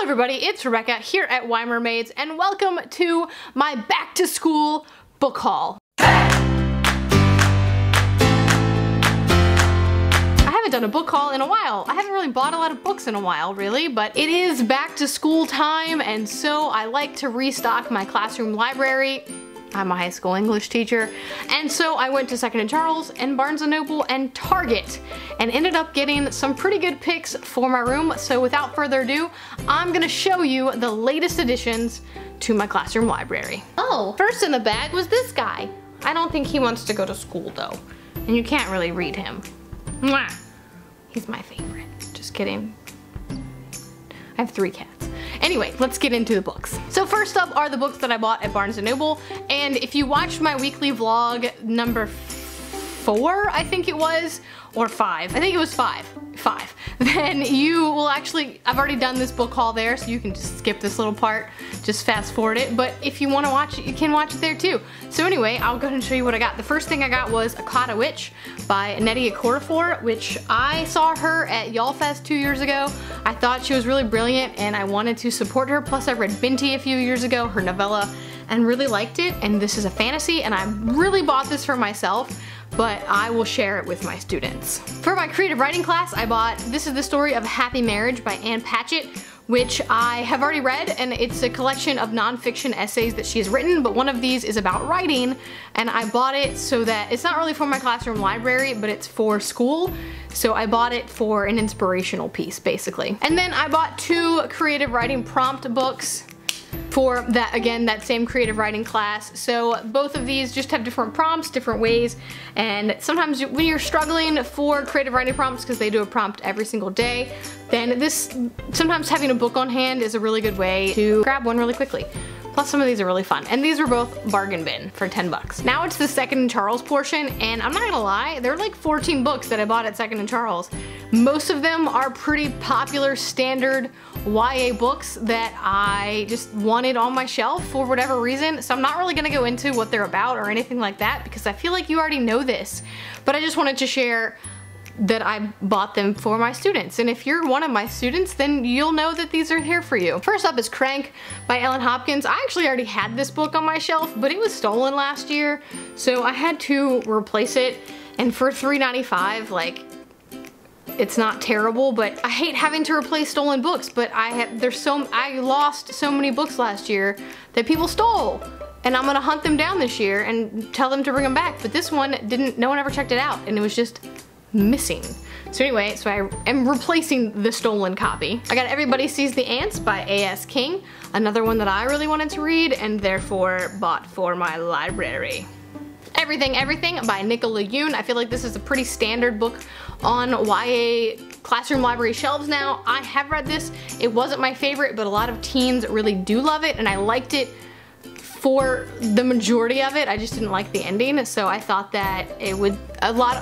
everybody, it's Rebecca here at Y Mermaids, and welcome to my back to school book haul. I haven't done a book haul in a while. I haven't really bought a lot of books in a while, really, but it is back to school time, and so I like to restock my classroom library. I'm a high school English teacher, and so I went to 2nd & Charles and Barnes & Noble and Target and ended up getting some pretty good picks for my room. So without further ado, I'm gonna show you the latest additions to my classroom library. Oh, first in the bag was this guy. I don't think he wants to go to school though, and you can't really read him. Mwah. He's my favorite. Just kidding. I have 3 cats. Anyway, let's get into the books. So first up are the books that I bought at Barnes & Noble, and if you watched my weekly vlog number 4, I think it was, or 5, I think it was 5, then you will actually, I've already done this book haul there, so you can just skip this little part, just fast forward it, but if you want to watch it, you can watch it there too. So anyway, I'll go ahead and show you what I got. The first thing I got was Akata Witch by Nnedi Okorafor, which I saw her at YALLFest 2 years ago. I thought she was really brilliant and I wanted to support her, plus I read Binti a few years ago, her novella, and really liked it, and this is a fantasy, and I really bought this for myself, but I will share it with my students. For my creative writing class, I bought This is the Story of a Happy Marriage by Ann Patchett, which I have already read, and it's a collection of nonfiction essays that she has written, but one of these is about writing, and I bought it so that it's not really for my classroom library, but it's for school, so I bought it for an inspirational piece, basically. And then I bought 2 creative writing prompt books for that, again, that same creative writing class. So both of these just have different prompts, different ways, and sometimes when you're struggling for creative writing prompts, because they do a prompt every single day, then sometimes having a book on hand is a really good way to grab one really quickly. Plus some of these are really fun, and these are both bargain bin for 10 bucks. Now it's the 2nd & Charles portion, and I'm not gonna lie, there are like 14 books that I bought at 2nd & Charles. Most of them are pretty popular standard YA books that I just wanted on my shelf for whatever reason, so I'm not really gonna go into what they're about or anything like that because I feel like you already know this, but I just wanted to share that I bought them for my students, and if you're one of my students, then you'll know that these are here for you. First up is Crank by Ellen Hopkins. I actually already had this book on my shelf, but it was stolen last year, so I had to replace it, and for $3.95, like, it's not terrible, but I hate having to replace stolen books, but I lost so many books last year that people stole, and I'm gonna hunt them down this year and tell them to bring them back, but this one no one ever checked it out, and it was just missing. So anyway, so I am replacing the stolen copy. I got Everybody Sees the Ants by A.S. King, another one that I really wanted to read and therefore bought for my library. Everything Everything by Nicola Yoon. I feel like this is a pretty standard book on YA classroom library shelves now. I have read this. It wasn't my favorite, but a lot of teens really do love it, and I liked it for the majority of it. I just didn't like the ending, so I thought that it would,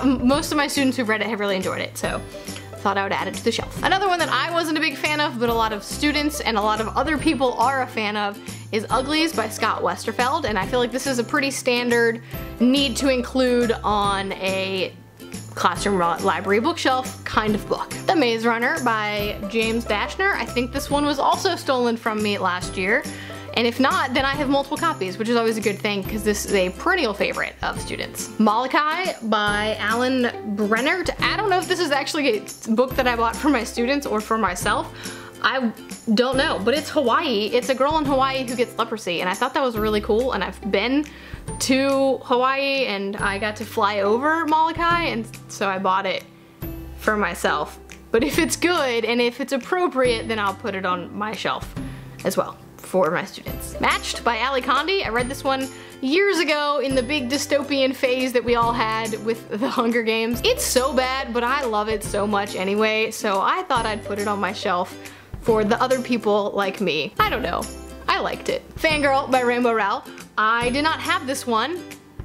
most of my students who've read it have really enjoyed it, so I thought I would add it to the shelf. Another one that I wasn't a big fan of, but a lot of students and a lot of other people are a fan of, is Uglies by Scott Westerfeld, and I feel like this is a pretty standard need to include on a classroom library bookshelf kind of book. The Maze Runner by James Dashner. I think this one was also stolen from me last year, and if not, then I have multiple copies, which is always a good thing because this is a perennial favorite of students. Molokai by Alan Brennert. I don't know if this is actually a book that I bought for my students or for myself. I don't know, but it's Hawaii. It's a girl in Hawaii who gets leprosy, and I thought that was really cool, and I've been to Hawaii and I got to fly over Molokai, and so I bought it for myself. But if it's good and if it's appropriate, then I'll put it on my shelf as well for my students. Matched by Ali Condi. I read this one years ago in the big dystopian phase that we all had with the Hunger Games. It's so bad, but I love it so much anyway, so I thought I'd put it on my shelf for the other people like me. I don't know. I liked it. Fangirl by Rainbow Rowell. I did not have this one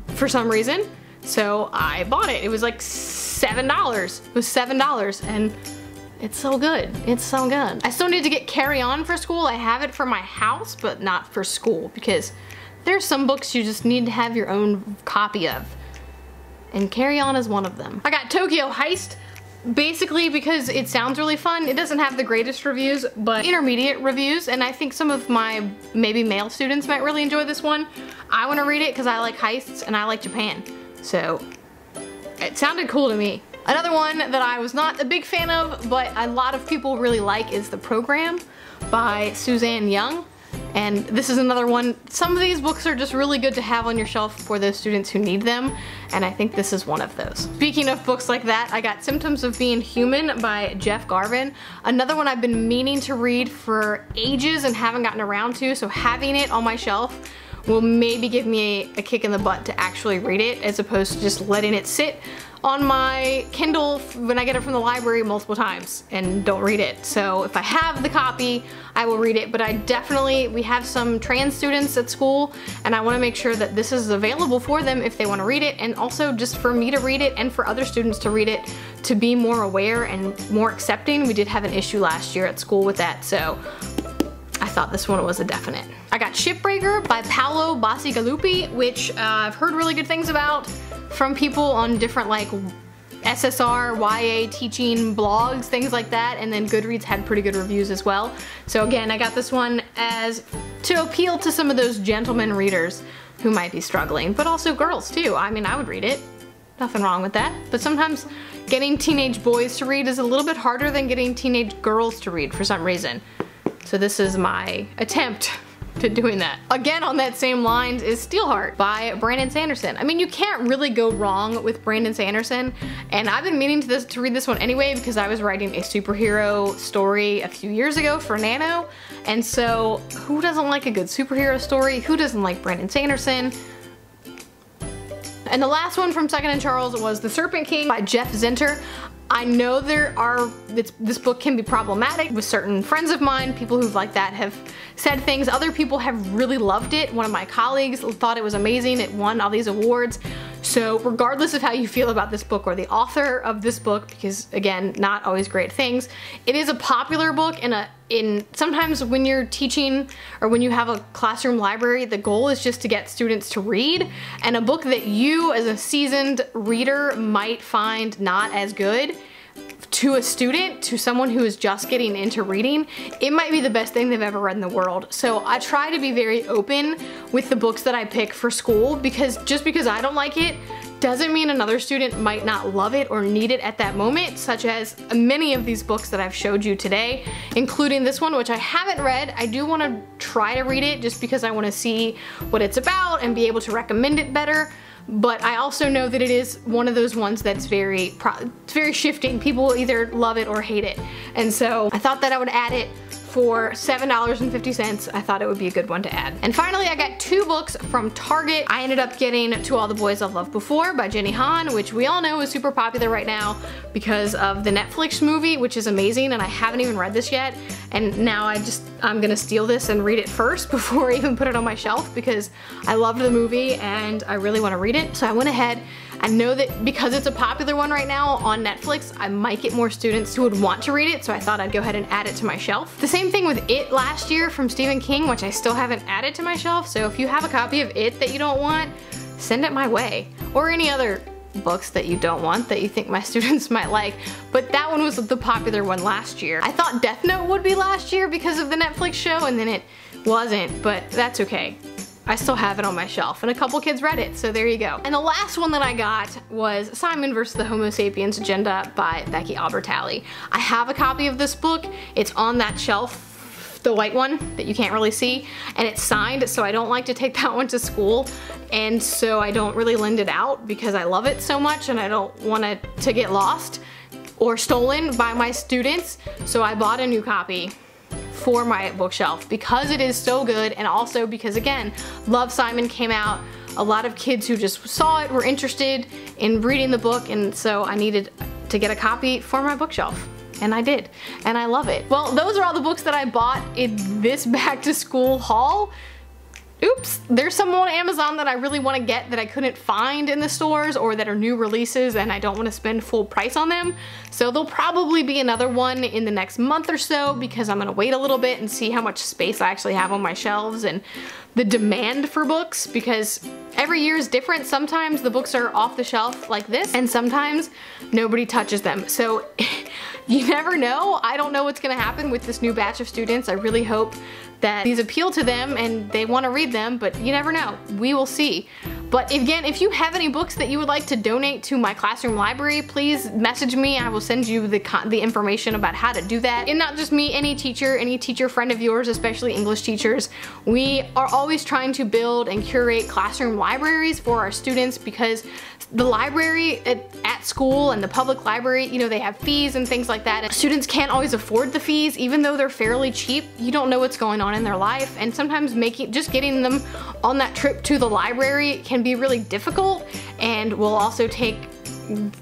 for some reason, so I bought it. It was like $7. It was $7, and it's so good. It's so good. I still need to get Carry On for school. I have it for my house, but not for school, because there's some books you just need to have your own copy of, and Carry On is one of them. I got Tokyo Heist basically because it sounds really fun. It doesn't have the greatest reviews, but intermediate reviews, and I think some of my maybe male students might really enjoy this one. I want to read it because I like heists and I like Japan, so it sounded cool to me. Another one that I was not a big fan of, but a lot of people really like, is The Program by Suzanne Young. And this is another one. Some of these books are just really good to have on your shelf for those students who need them, and I think this is one of those. Speaking of books like that, I got Symptoms of Being Human by Jeff Garvin. Another one I've been meaning to read for ages and haven't gotten around to, so having it on my shelf will maybe give me a kick in the butt to actually read it, as opposed to just letting it sit on my Kindle when I get it from the library multiple times and don't read it. So if I have the copy, I will read it, but we have some trans students at school, and I want to make sure that this is available for them if they want to read it, and also just for me to read it and for other students to read it, to be more aware and more accepting. We did have an issue last year at school with that, so I thought this one was a definite. I got Shipbreaker by Paolo Bacigalupi, which I've heard really good things about from people on different like SSR, YA teaching blogs, things like that, and then Goodreads had pretty good reviews as well. So again, I got this one as to appeal to some of those gentleman readers who might be struggling, but also girls too. I mean, I would read it. Nothing wrong with that. But sometimes getting teenage boys to read is a little bit harder than getting teenage girls to read for some reason. So this is my attempt to doing that. Again, on that same lines is Steelheart by Brandon Sanderson. I mean, you can't really go wrong with Brandon Sanderson, and I've been meaning to read this one anyway because I was writing a superhero story a few years ago for Nano, and so who doesn't like a good superhero story? Who doesn't like Brandon Sanderson? And the last one from Second and Charles was The Serpent King by Jeff Zinter. I know this book can be problematic with certain friends of mine. People who've like that have said things. Other people have really loved it. One of my colleagues thought it was amazing. It won all these awards. So regardless of how you feel about this book or the author of this book, because again, not always great things, it is a popular book, and sometimes when you're teaching or when you have a classroom library, the goal is just to get students to read, and a book that you as a seasoned reader might find not as good, to a student, to someone who is just getting into reading, it might be the best thing they've ever read in the world. So I try to be very open with the books that I pick for school, because just because I don't like it doesn't mean another student might not love it or need it at that moment, such as many of these books that I've showed you today, including this one, which I haven't read. I do want to try to read it just because I want to see what it's about and be able to recommend it better. But I also know that it is one of those ones that's very shifting. People either love it or hate it. And so I thought that I would add it for $7.50. I thought it would be a good one to add. And finally, I got 2 books from Target. I ended up getting To All the Boys I've Loved Before by Jenny Han, which we all know is super popular right now because of the Netflix movie, which is amazing, and I haven't even read this yet. And now I'm gonna steal this and read it first before I even put it on my shelf, because I loved the movie and I really want to read it. So I went ahead. I know that because it's a popular one right now on Netflix, I might get more students who would want to read it, so I thought I'd go ahead and add it to my shelf. The same thing with It last year from Stephen King, which I still haven't added to my shelf, so if you have a copy of It that you don't want, send it my way. Or any other books that you don't want that you think my students might like, but that one was the popular one last year. I thought Death Note would be last year because of the Netflix show, and then it wasn't, but that's okay. I still have it on my shelf, and a couple kids read it, so there you go. And the last one that I got was Simon vs. the Homo Sapiens Agenda by Becky Albertalli. I have a copy of this book. It's on that shelf, the white one that you can't really see, and it's signed, so I don't like to take that one to school, and so I don't really lend it out because I love it so much and I don't want it to get lost or stolen by my students, so I bought a new copy for my bookshelf because it is so good, and also because, again, Love, Simon came out. A lot of kids who just saw it were interested in reading the book, and so I needed to get a copy for my bookshelf. And I did, and I love it. Well, those are all the books that I bought in this back to school haul. oops, there's some on Amazon that I really want to get that I couldn't find in the stores or that are new releases and I don't want to spend full price on them. So there'll probably be another one in the next month or so because I'm going to wait a little bit and see how much space I actually have on my shelves and the demand for books, because every year is different. Sometimes the books are off the shelf like this and sometimes nobody touches them. So you never know. I don't know what's going to happen with this new batch of students. I really hope that these appeal to them and they want to read them, but you never know. We will see. But again, if you have any books that you would like to donate to my classroom library, please message me. I will send you the information about how to do that. And not just me, any teacher friend of yours, especially English teachers. We are always trying to build and curate classroom libraries for our students because the library at school and the public library, you know, they have fees and things like that. And students can't always afford the fees, even though they're fairly cheap. You don't know what's going on in their life, and sometimes just getting them on that trip to the library can be really difficult, and will also take,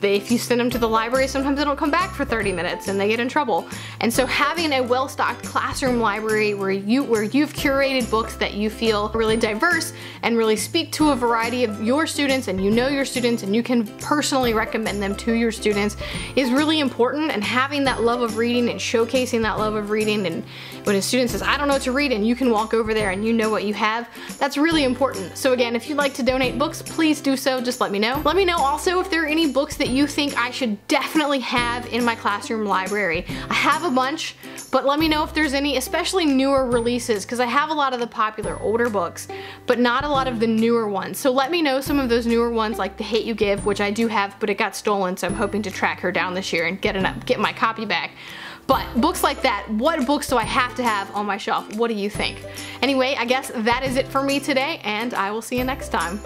if you send them to the library, sometimes they don't come back for 30 minutes and they get in trouble. And so having a well-stocked classroom library where you've curated books that you feel really diverse and really speak to a variety of your students, and you know your students and you can personally recommend them to your students, is really important. And having that love of reading and showcasing that love of reading, and when a student says, I don't know what to read, and you can walk over there and you know what you have, that's really important. So again, if you'd like to donate books, please do so. Just let me know. Let me know also if there are any books that you think I should definitely have in my classroom library. I have a bunch, but let me know if there's any, especially newer releases, because I have a lot of the popular older books, but not a lot of the newer ones. So let me know some of those newer ones, like The Hate You Give, which I do have, but it got stolen, so I'm hoping to track her down this year and get my copy back. But books like that, what books do I have to have on my shelf? What do you think? Anyway, I guess that is it for me today, and I will see you next time.